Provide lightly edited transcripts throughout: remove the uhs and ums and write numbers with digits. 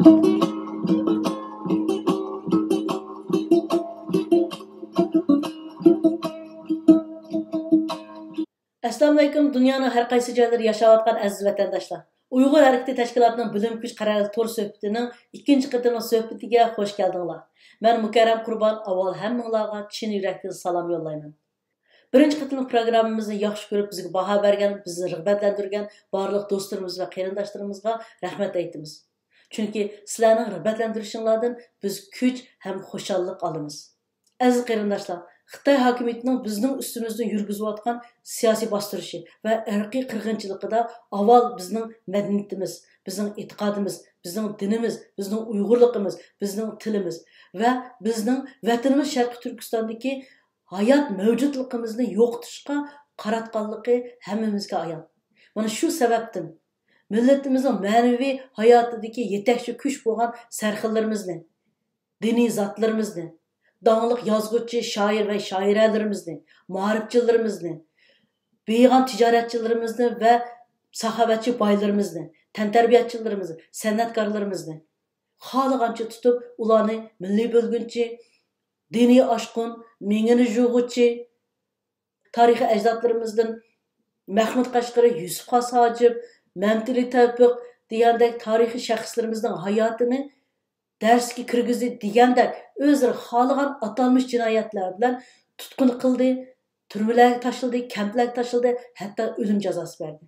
Assalomu alaykum, dunyoning har qaysi joylarida yashayotgan aziz vatandoshlar. Uyg'ur harakati tashkilotining bilim kuch qarori to'r suhbatining ikkinchi qitimli suhbatiga xush keldinglar. Men Mukarram Qurbon avval hammanglarga chin yurakdan salom yo'llayman. Birinchi qitimli programmamizni yaxshi ko'rib, bizga baho bergan, bizni rag'batlantirgan barliq do'stlarimiz va qarindoshlarimizga rahmat aytamiz. Chunki sizlarning rag'batlantirishinglardan biz kuch ham xushallik olamiz. Aziz qarindoshlar, Xitoy hokimiyatining bizning ustimizdan yurgizayotgan siyosiy bostirishi va irqiy qirg'inchiligida avval bizning madaniyatimiz, bizning e'tiqodimiz, bizning dinimiz, bizning uyg'urligimiz, bizning tilimiz va bizning vatanimiz Sharqiy Turkistondagi hayot mavjudligimizni yo'qotishga qaratganligi hammamizga ayon. Mana shu sababdan millatimizning ma'naviy hayotidagi yetakchi kuch bo'lgan sarxillarimizni, diniy zotlarimizni, dağlıq yazgıcı, şair ve şairələrimizni, muharibçilərimizni, beyğan ticaretçilərimizni ve sahavetçi baylarımızını, təntərbiyatçilərimizni, sənətkarlarımızını xalığanca tutup, ulanı milli bölgünçi, dini aşkın, mengini juğuçi, tarixi əcdadlarımızdan Məhmud Qaşqari, Yusuf Xas Hacib, Məmtili Tevfiq deyəndək tarixi şəxslərimizin hayatını derski kirgizi degandek o'zlari xohlagan atalmış jinoyatlar bilan tutqun qildi, turmalarga tashildi, kamplarga tashildi, hatto o'lim jazosi berdi.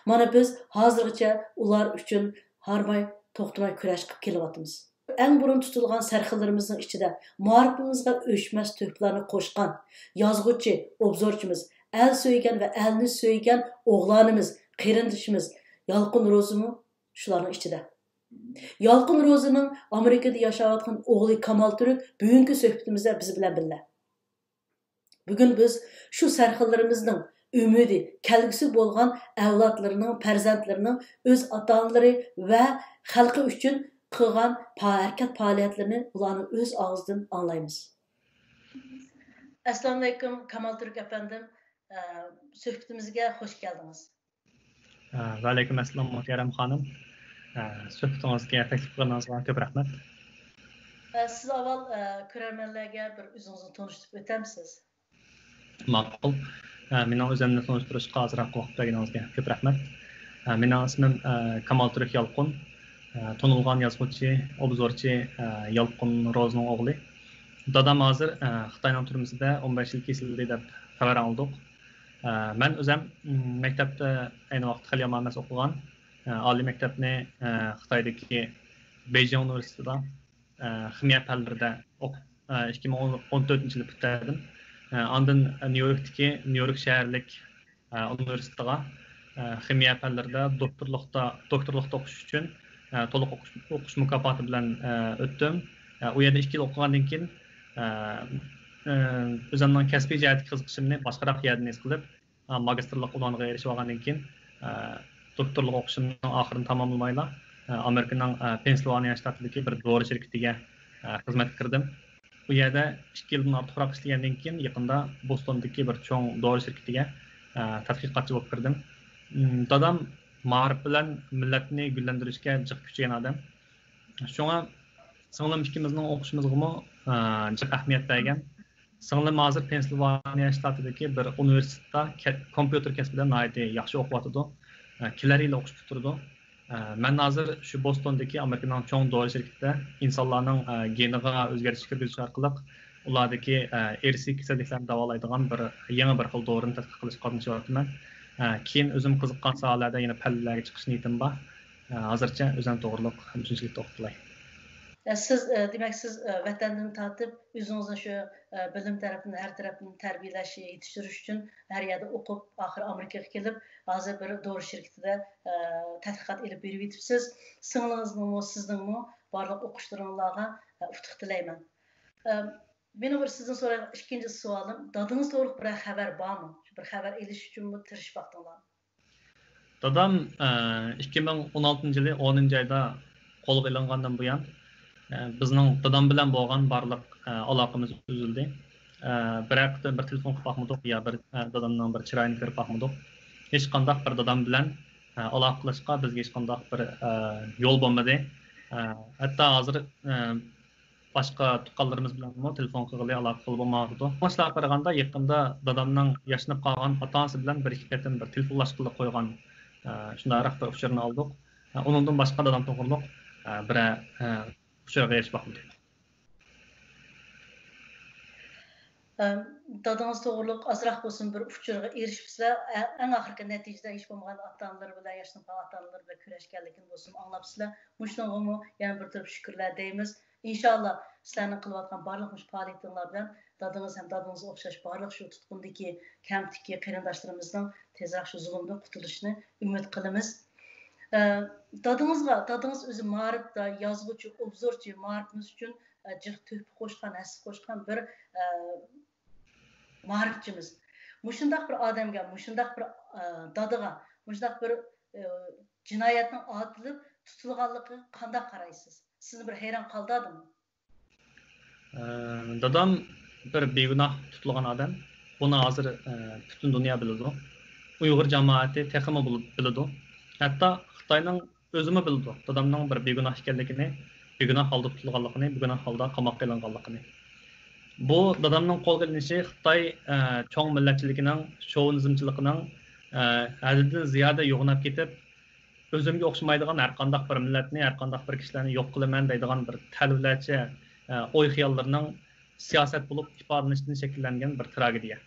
Mana biz hozirgacha ular uchun harmay, to'xtamay kurash qilib kelyapmiz. Eng burun tutilgan sarxillarımızın ichida muharibimizga o'chmas to'plarni qo'shgan yozg'uchi, obzorchimiz, el so'ygan va elni so'ygan o'g'lonimiz, qarindishimiz Yalqin Ro'zimi shularning ichida. Yalqin Ro'zining Amerikada yashayotgan o'g'li Kamal Turk bugungi suhbatimizda biz bilan birga. Bugun biz shu sarxillarimizning umidi, kelgusi bo'lgan avlodlarining, farzandlarining o'z ota-onalari va xalqi uchun qilgan harakat faoliyatlarini ularning o'z og'zidan anglaymiz. Assalomu alaykum Kamal Turk efendim. Suhbatimizga xush keldingiz. Va alaykum assalom Mukarram xonim. Suhbatingizga taklif qilganingizga ko'p rahmat. Siz avval ko'rarmanlarga bir o'zingizni tanishtirib o'tamsiz? Ma'qul. Mening o'zimni tanishtirishga ozroq vaqt berganingizga ko'p rahmat. Mening ismim Kamal Turk Yalqin. Tanilgan yozuvchi, obzorchi Yalqin Ro'zning o'g'li. Dadam hozir Xitoyning turmusida 15 yil kesildi deb xabar oldik. Men o'zim maktabda ayni vaqt Xalya Mamas o'qigan. Oliy maktabni Xitoydagi Beijing universitetida ximiya fanlarida o'qib 2014-yilda bitirdim. Ondan New York shaharlik universitetida ximiya fanlarida doktorlikda o'qish uchun to'liq o'qish mukofoti bilan o'tdim. U yerda 2 yil o'qigandan keyin o'zimning kasbiy jihatga qiziqishimni boshqaroq yerdan his qilib, magistrlik unvoniga erishib olgandan keyin doktorlik o'qishimning oxirini tamomlamayla Amerikaning Pensilvaniya shtatidagi bir dori shirkatiga xizmatga kirdim. Bu yerda 2 yildan ortiqroq ishlagandan keyin yaqinda Bostondagi bir cho'ng dori shirkatiga tadqiqotchi bo'lib kirdim. Dadam ma'rif bilan millatni gullantirishga jiq kuchaygan odam. Shunga singlim ikkimizning o'qishimizga jiq ahamiyat bergan. Singlim hozir Pensilvaniya shtatidagi bir universitetda kompyuter kasbida yaxshi o'qiyotdi. Kelar yil o'qish bitirdi. Men hozir shu Bostondagi Amerikaning cho'ng dori shirkatida insonlarning geniga o'zgartirish kirgizish orqali ulardagi irsiy kasalliklarni davolaydigan bir yangi bir xil dorini tadqiq qilishga qatnashyapman. Keyin o'zim qiziqqan sohalarda yana pallarga chiqish niyatim bor. Hozircha o'zim to'g'riliq shunchalik to'xtalay. Siz demak siz vatandan tortib o'zingizni shu bilim tarafini, har tarafini tarbiyalash, yetishtirish uchun har yerda o'qib, oxiri Amerikaga kelib, hozir bir dori shirkatida tadqiqot olib berib yetibsiz. Singlingizmi, sizningmi barliq o'qishlaringizga utuq tilayman. Meni bir sizdan so'ragan ikkinchi savolim, dadingiz to'g'ri bir xabar bormi? Bir xabar elish uchunmi tirishib baqdinglarmi? Dadam 2016-yili 10-oyda qo'lga ilingandan buyon bizning dadam bilan bo'lgan barliq aloqamiz uzildi. Bir telefon qilib baqmadik yo bir dadamning bir chiroyini ko'rib baqmadik. Hech qanday bir dadam bilan aloqa qilishga bizga hech qanday bir yo'l bo'lmadi. Hatta hozir boshqa tuqqanlarimiz bilan telefon qilg'ili aloqa qilib bo'lmadi. Boshqa qaraganda yaqinda dadamning yashnab qolgan ota-onasi bilan bir ikki qatim bir telefonlashqili qo'ygan shunday bir uchurni oldik. Uningdan boshqa dadam to'g'riliq bir uchurga erishmoqdi. Dadınız doğruluq azraq bolsun bir uçurğa erişibsizə, ən axırki nəticədə heç olmagan ata-analar bilan, yaşlı ata-analar bilan köləşkənligini bolsun anlapsızlar. Muşnunğumu yəni bir tərəf şükürlər deyimiz. İnşallah sizlərnin qılıb atqan barlıq muş fəaliyyətinizlər bilan dadınız həm dadınızga oxşaş barlıq şu tutqundakı, kəmtiki qarindaşlarımızın tezraq şu zulümdən qutuluşunu ümid qılımız. Dadınız özü maarifda, yazğıcı, obzorçu, maarifimiz üçün cıq töhfə qoşqan, həsib qoşqan bir maarifçimiz. Muşundaq bir adamga, muşundaq bir dadıga, muşundaq bir cinayətnin atılıb tutulğanlığı qandaq qaraysiz? Sizni bir heyran qaldadımı? Dadam bir begunoh tutilgan adam. Buni hozir butun dunyo biladi. Uyg'ur jamoati texmi biladi. Hatto Xitoyning o'zimi biladi. Dadamning bir begunoh ekanligini, begunoh holda tutilganligini, begunoh holda qamoqqa ilinganligini. Bu dadamning qo'lga ilinishi Xitoy cho'ng millatchiligining, shovinizmchiligining haddidan ziyoda yo'g'inab ketib, o'zimga o'xshamaydigan har qanday bir millatni, har qanday bir kishilarni yo'q qilaman deydigan bir talvalarcha o'y xiyollarning siyosat bo'lib ifodalanishidan shakllangan bir tragediya.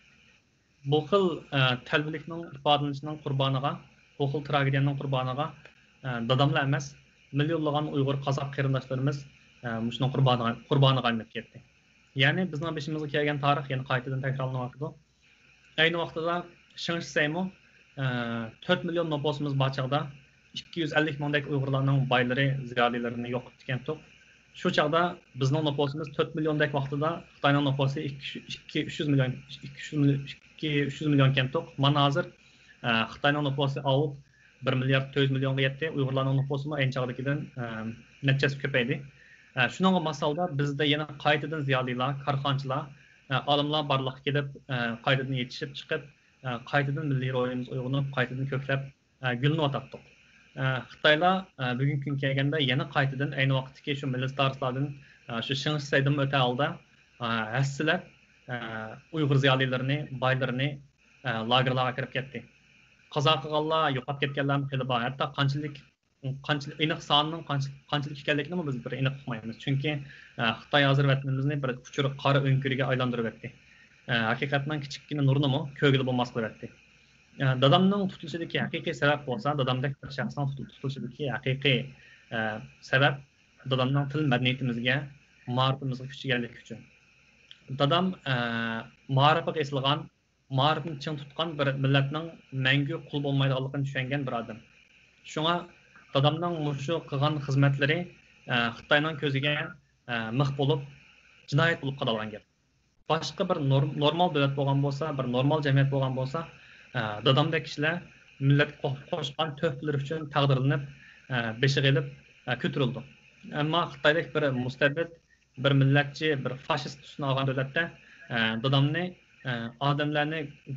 Bu xil talvalikning ifodalanishining qurboniga, bu xil tragediyaning qurboniga dadamlar emas, millionlagan Uyg'ur qozoq qarindoshlarimiz shuning qurboniga aylanib ketdi. Yani bizning başımıza kelgan tarix yana qaytadan takrorlanmoqda. Ayni vaqtida Shingsaymo 4 million nüfusumuz bor chaqda 250 mingdek Uyg'urlarning boylari, ziyolilarini yo'q etgan. Shu chaqda bizning nüfusumuz 4 milliondek vaqtida Xitoyning nüfusi 200 million keldi. Mana hozir Xitoyning nüfusi avib 1 milliard 400 millionga yetdi. Uyg'urlarning nüfusi ayni chaqdagidan nechasi ko'paydi. Şununla masalda bizde yine qaytadan ziyolilar, karxanchilar, olimlar barliqqa kelib, qaytadan yetishib chiqib, qaytadan milliy ro'yimiz uyg'onib, qaytadan ko'klab gulni otaqdiq. Xitoylar bugungi kun kelganda yana qaytadan ayni vaqtdagi shu millatlardan shu Shingsaydan o'ta holda hassilab Uyg'ur ziyolilarini, boylarini lagerlarga kirib ketdi. Qazo qilganlar, yo'qolib ketganlarni qilib bor. Hatto qanchalik aniq sonning qanchalik ekanligini biz bir aniq qilmaymiz. Chunki Xitoy hozir vatanimizni bir kuchur qora o'nkiriga aylantirib etdi. Haqiqatdan kichikgina nurni ko'gili bo'lmas qilib etdi. Dadamning tutilishidagi haqiqiy sabab bo'lsa, dadamdek bir shaxsning tutilishidagi haqiqiy sabab dadamning til madaniyatimizga, ma'rifatimizga kuch kelganligi uchun. Dadam ma'rifatga esilgan, ma'rifatni chin tutgan bir millatning mangu qul bo'lmaydiganligini tushungan bir odam. Shunga dadamning mushu qilgan xizmatlari Xitoyning ko'ziga mix bo'lib, jinoyat bo'lib qadalgan gap. Boshqa bir normal davlat bo'lgan bo'lsa, bir normal jamiyat bo'lgan bo'lsa, dadamdek kishilar millatga qo'shgan tuhfalar uchun taqdirlanib, beshig'i ilib ko'tarildi. Ammo Xitoydek bir mustabid, bir millatchi, bir fashist tusini olgan davlatda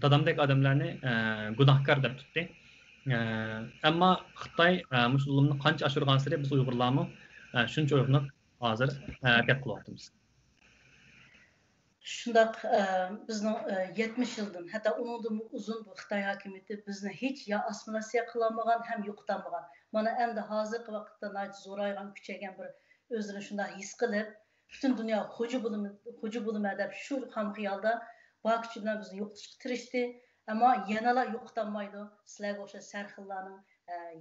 dadamdek odamlarni gunohkor deb tutdi. Ammo Xitoy mush zulmni qancha oshirgan sari biz Uyg'urlarmi shuncha o'yinib hozir harakat qilyapmiz. Shundaq bizning 70 yildan, hatto undan uzun bu Xitoy hokimiyati bizni hech ya assimilyatsiya qilolmagan, ham yo'qotmagan. Mana endi hozirgi vaqtda zo'raygan, kuchaygan bir o'zini shunday his qilib, butun dunyo xo'ja bo'lma deb shu ham xiyolda bor kuchi bilan bizni yo'qotishga tirishdi. Ama yanalar yo'qotolmaydi. Sizlarga o'sha sarxillarning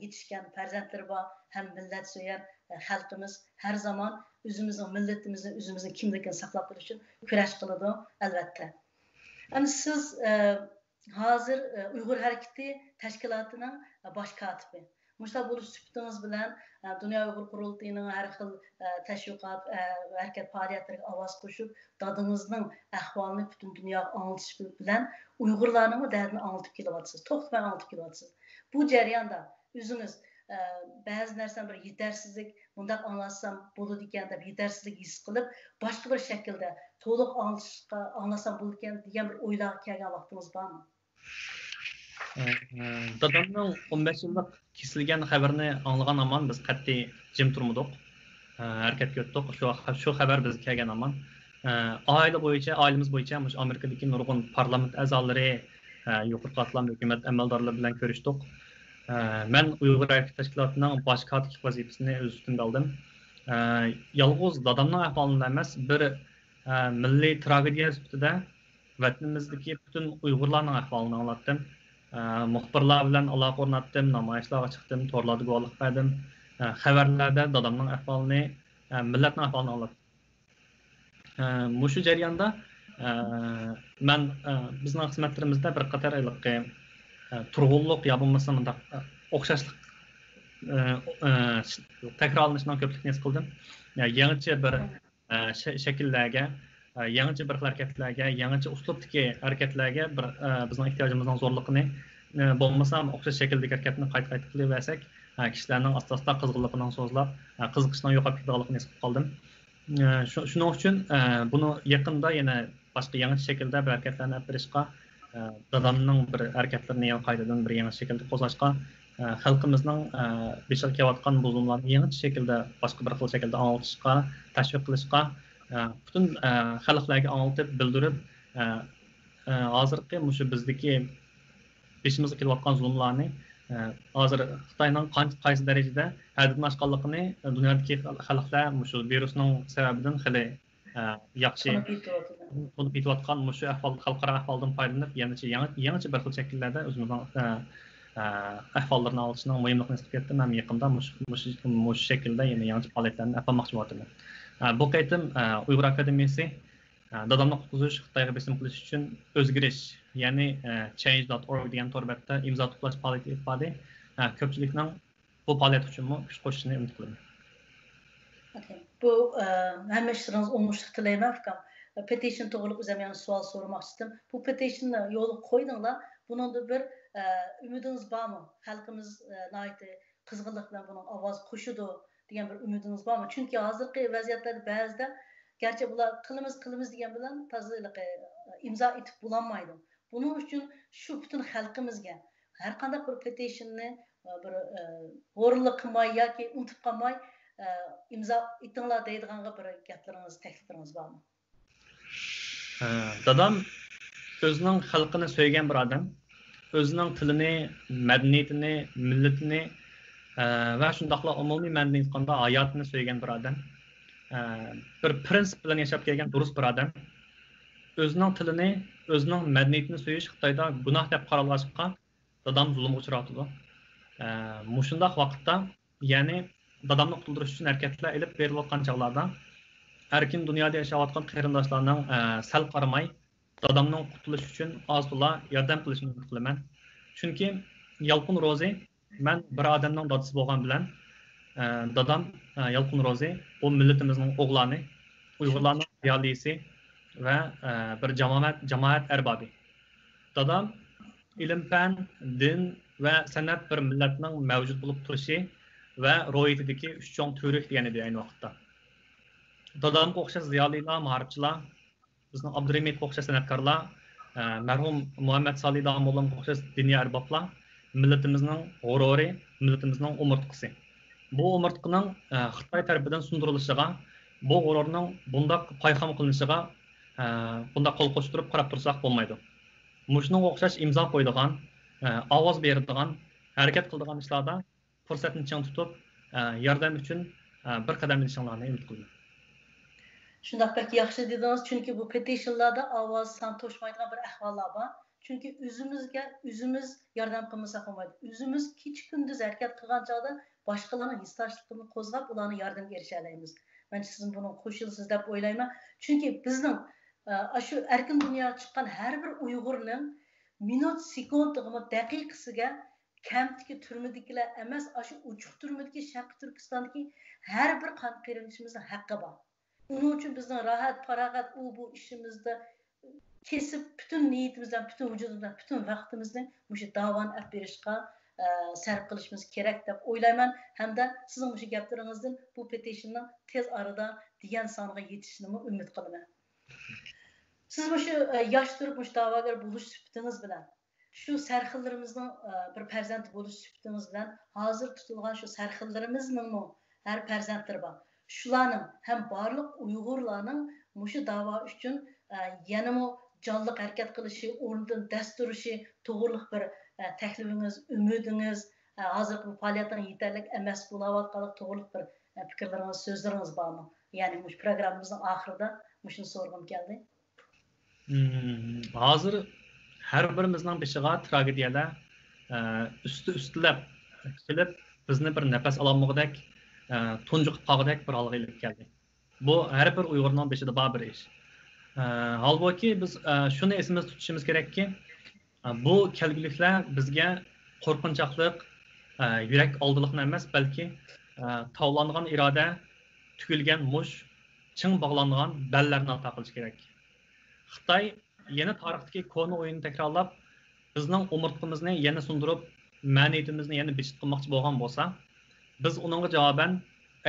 yetishgan farzandlari bor, ham millat so'yar xalqimiz har zaman o'zimizning millatimizni, o'zimizning kimligini saqlab qolish uchun kurash qiladi albatta. Endi siz hozir Uyg'ur harakati tashkilotining bosh kotibi. Mushlar bo'lish suhbatingiz bilan Dunyo Uyg'ur qurultayining har xil tashviqot, harakat faoliyatlariga ovoz qo'shib, dadingizning ahvolini butun dunyoga anglatish bilan Uyg'urlarning dardini anlatib kelyapsiz, to'xtamay anlatib kelyapsiz. Bu jarayonda o'zingiz ba'zi narsalar bir yetersizlik, bundaq anlatsam bo'ladi ekan deb yetersizlik his qilib, boshqa bir shaklda to'liq anglasam bo'ladi ekan degan bir o'ylarga kelgan vaqtingiz bormi? Dadamning 15 yillik kesilgan xabarini anglagan amon biz qat'iy jim turmadik. harakatga o'tdik. Shu xabar bizga kelgan aman. Ailemiz bo'yicha Amerikadagi nurg'un parlament a'zolari, yuqori qatlam hukumat amaldorlari bilan ko'rishdik. Men Uyg'ur hareket tashkilotining bosh kotib vazifasini o'z ustimga oldim. Yolg'iz dadamning ahvolini emas, bir milliy tragediya sifatida vatanimizdagi butun Uyg'urlarning ahvolini anglatdim. Muxbirlar bilan aloqa o'rnatdim, namoyishlarga chiqdim, to'rlarda guvohlik berdim. Xabarlarda dadamning ahvolini, millatning ahvolini anglatdim. Mushu jarayonda men bizning xizmatlarimizda bir qator turg'unliq yo bo'lmasa bunday o'xshashlik takrorlanishdan ko'plikni his qildim. Yangicha bir shakllarga, yangicha bir harakatlarga, yangicha uslubdagi harakatlarga bir bizning ehtiyojimizning zo'rligini bo'lmasa o'xshash shakldagi harakatni qayta qilaversak, kishilarning asosan qizg'inligining so'zlab, qiziqishning yo'qolib ketganligini his qildim. Shuning uchun buni yaqinda yana boshqa yangi shaklda bir harakatlarni olib berishga, dadamning bir harakatlarini qaytadan bir yangi shaklda qo'zg'ashga, xalqimizning beshar kelayotgan buzumlarni yangi shaklda boshqa bir xil shaklda anglitishga, tashviq qilishga, butun xalqlarga anglitib, bildirib, hozirgi mushu bizdagi beshimizga kelayotgan zulmlarni hozir Xitoyning qaysi darajada haddan oshganligini dunyodagi xalqlar mushu virusning sababidan xili yaxshi bo'lib ketayotgan mushu xalqaro ahvoldan foydalanib, yangicha bir xil shakllarda o'zimizning ahvollarni olishning muhimligini his etdim. Men yaqinda mushu shaklda yana yangi faoliyatlarni yapmoqchi bo'laman. Bu qaytim Uyg'ur akademiyasi dadamni qutqizish, Xitoyga besim qilish uchun o'zgarish, ya'ni change.org degan to'rbetda imzo to'plash faoliyati etadi. Ko'pchilikning bu faoliyat uchun kuch qo'shishini umid qilaman. Bu hamma ishlaringiz o'ngishli tilayman ukam. Petition to'g'riliq o'zim yana savol so'ramoqchi edim. Bu petitionni yo'lga qo'ydinglar. Buningda bir umidingiz bormi? Xalqimiz nihoyatda qizg'inlik bilan buni ovoz qo'shidi degan bir umidingiz bormi? Chunki hozirgi vaziyatlarda ba'zida gerçi bular qilimiz degan bilan tozalik imzo etib bo'lolmaydi. Buning uchun shu butun xalqimizga har qanday bir petitionni bir o'rinli qilmay yoki unutib qolmay imzo etinglar deydiganga bir gaplaringiz, takliflaringiz bormi? Dadam o'zining xalqini so'ygan bir odam, o'zining tilini, madaniyatini, millatini va shundoqla umumiy ma'noda aytganda hayotini so'ygan bir odam. Bir prinsip bilan yashab kelgan durust bir odam. O'zining tilini, o'zining madaniyatini so'yish Xitoyda gunoh deb qaralg'achqa dadam zulmga uchratdi. Mushundaq vaqtda, ya'ni dadamni qutuldirish uchun harakatlar ilib berilayotgan chog'larda erkin dunyoda yashayotgan qarindoshlarning sal qaramay dadamning qutulishi uchun ozto'la yordam qilishini umid qilaman. Chunki Yalqin Ro'zi men bir odamning dadasi bo'lgan bilan dadam Yalqin Ro'zi bu millatimizning o'g'loni, Uyg'urlarning ziyolisi va bir jamoat arbobi. Dadam ilm-fan, din va san'at bir millatning mavjud bo'lib turishi va ro'yitidagi uch cho'ng to'rik degan edi ayni vaqtda. Dadamga o'xshash ziyolilar, maharibchilar, bizning Abdurahimov o'xshash san'atkorlar, marhum Muhammad Solih Domollamga o'xshash diniy arboblar millatimizning g'ururi, millatimizning umurtqisi. Bu umurtqining Xitoy tarafidan sundirilishiga, bu g'ururning bundaq payham qilinishiga bunda qo'l qo'shtirib qarab tursak bo'lmaydi. Mushunga o'xshash imzo qo'ydigan, ovoz beradigan, harakat qiladigan ishlarda fursatni chang tutib, yordam uchun bir qadam ilishinglarni umid qilaman. Shundoq pek yaxshi dedingiz, chunki bu petitionlarda ovoz san to'shmaydigan bir ahvollar bor. Chunki o'zimiz yordam qilmasak bo'lmaydi. O'zimiz kecha kunduz harakat qilgan chog'da boshqalarning hissiyotlarini qo'zg'ab, ularni yordamga erisha olamiz. Men siz buni qo'shilsiz deb o'ylayman. Chunki bizning shu erkin dunyoga chiqqan har bir Uyg'urning minut, sekund, daqiqasiga kamtiki turmadikilar emas, shu uchuq turmadiki Sharq Turkistondagi har bir qarindoshimizning haqqi bor. Onun uchun bizning rahat, farog'at bu ishimizda kesib bütün niyetimizdan, bütün vücudumuzdan, bütün vaqtimizni shu davoni olib berishga sarf qilishimiz kerak deb o'ylayman. Hamda sizning shu gaplaringizdan bu petitionning tez arada degan soniga yetishini umid qilaman. Siz shu yosh turib shu da'vogar bo'lish sifatingiz bilan, shu sarxillarimizning bir farzand bo'lish sifatingiz bilan hozir tutilgan shu sarxillarimizning har farzandlari bor. shularning ham barliq Uyg'urlarning mushu da'vo uchun yanamo jonliq harakat qilishi, o'rnidan dast turishi, to'g'riliq bir taklifiniz, umidingiz, hozirgi faoliyatning yetarlik emas bo'layotganlik to'g'riliq bir fikrlaringiz, so'zlaringiz bormi? Ya'ni mush programmamizning oxirida mushuni so'ragim keldi. Hozir har birimizning beshiga tragediyalar üstilab kelib, bizni bir nafas ololmagudek, tunjiqib qolgudek bir holga ilib keldi. Bu har bir Uyg'urning beshida bor bir ish. Halbuki biz shuni esimizda tutishimiz kerakki, bu kelguliklar bizga qo'rqinchoqlik, yurak oldilikni emas, balki tovlangan iroda, tugilgan mush, ching bog'langan ballarni ato qilish kerak. Xitoy yana tarixdagi kona o'yinni takrorlab, bizning umurtqimizni yana sundirib, ma'niyatimizni yana beshit qilmoqchi bo'lgan bo'lsa, biz uningga javoban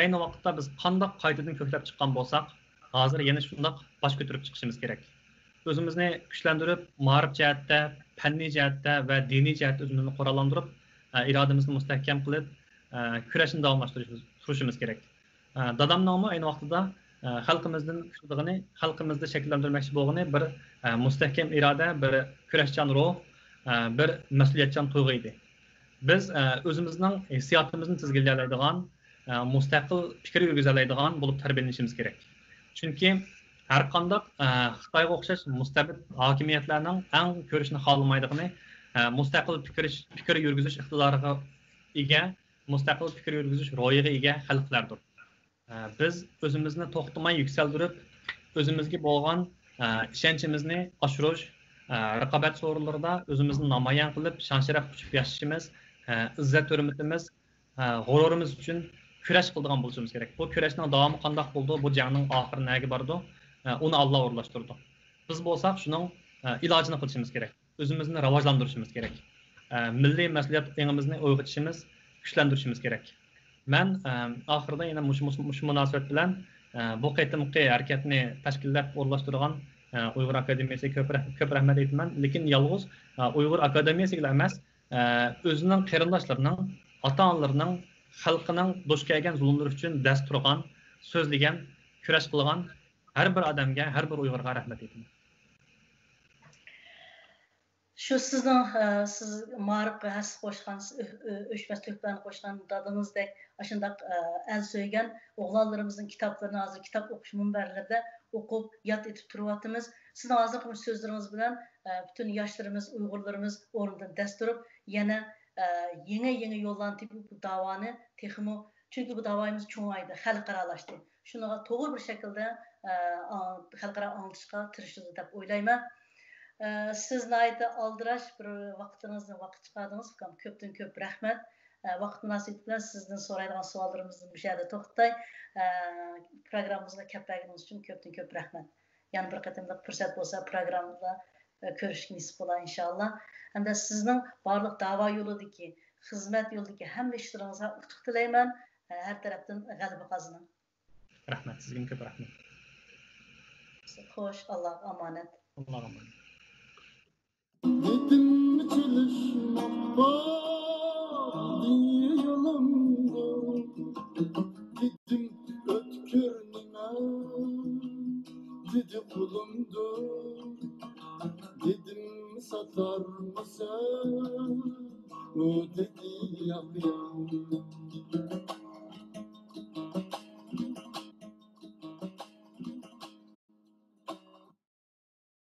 ayni vaqtda biz qanday qaytadan ko'klab chiqqan bo'lsak, hozir yana shundoq bosh ko'tarib chiqishimiz kerak. O'zimizni kuchlantirib, ma'rif jihatda, fanniy jihatda va diniy jihatda o'zimizni qurollantirib, irodamizni mustahkam qilib, kurashni davomlashtirishimiz kerak. Dadamning ayni vaqtida xalqimizdan kuchligini, xalqimizda shakllantirmoqchi bo'lgani bir mustahkam iroda, bir kurashchan ruh, bir mas'uliyatchan tuyg'u edi. Biz o'zimizning hissiyotimizni tizginlaydigan, mustaqil fikr yurgizalaydigan bo'lib tarbiyalanishimiz kerak. Chunki har qanday Xitoyga o'xshash mustabid hokimiyatlarning eng ko'rishni xohlamaydigani mustaqil fikr yurgizish iqtidoriga ega, mustaqil fikr yurgizish ro'yiga ega xalqlardir. Biz o'zimizni to'xtamay yuksaltirib, o'zimizga bo'lgan ishonchimizni oshirish, raqobat so'rinlarida o'zimizni namoyon qilib, shon-sharaf quchib yashashimiz, izzat hurmatimiz, g'ururimiz uchun kurash qiladigan bo'lishimiz kerak. Bu kurashning davomi qanday bo'ldi? Bu jangning oxiri nega bordi? Uni Alloh o'rlashtirdi. Biz bo'lsak, shuning ilojini qilishimiz kerak. O'zimizni rivojlantirishimiz kerak. Milliy mas'uliyat o'yinimizni uyg'otishimiz, kuchlantirishimiz kerak. Men oxirida yana mush munosabat bilan bu qaytimqi harakatni tashkillab o'rlashtirgan Uyg'ur akademiyasiga ko'p rahmat aytaman. Lekin yolg'iz Uyg'ur akademiyasiga emas, o'zining qarindoshlarining, ota-onalarining, xalqining duch kelgan zulmlar uchun dast turgan, so'zlagan, kurash qilgan har bir odamga, har bir Uyg'urga rahmat aytaman. Şu sizning siz ma'rifga has qo'shgan, o'chmas to'plarni qo'shgan dadingizdek ashundaq el so'ygan o'g'lonlarimizning kitoblarini hozir kitob o'qish munbarlarida o'qib, yod etib turyapmiz. Sizning hozir qilgan so'zlaringiz bilan bütün yoshlarimiz, Uyg'urlarimiz o'rnidan dast turib, yana yangi yo'llarni tepib bu davoni texmo, chunki bu davoimiz cho'ngaydi, xalqaralashdi. Shunga to'g'ri bir shaklda xalqaro anglashga tirishdi deb o'ylayman. Siz nayda aldiraş bir vaxtınızda vaqt çıxardınız. Köpdən köp rəhmət. Vaqt münasibəti bilan sizdən soraydigan suallarımızı bu yerdə toxtay. Proqramımızda kəpləginiz üçün köpdən köp rəhmət. Yəni bir qatımlıq fürsət bolsa proqramda görüşmək nisib olar inşallah. Həm də sizin barlıq dava yoludakı, xidmət yoludakı həmmə işlərinizə utuq diləyirəm. Hər tərəfdən qələbə qazanın. Rəhmət, sizə köp rəhmət. Xoş, Allah amanət. Allah amanət. Dedim çalışmak diye yolumda, dedim ötkürnüme, dedi kulumdu, dedim satar mısın, o dedi yapayım.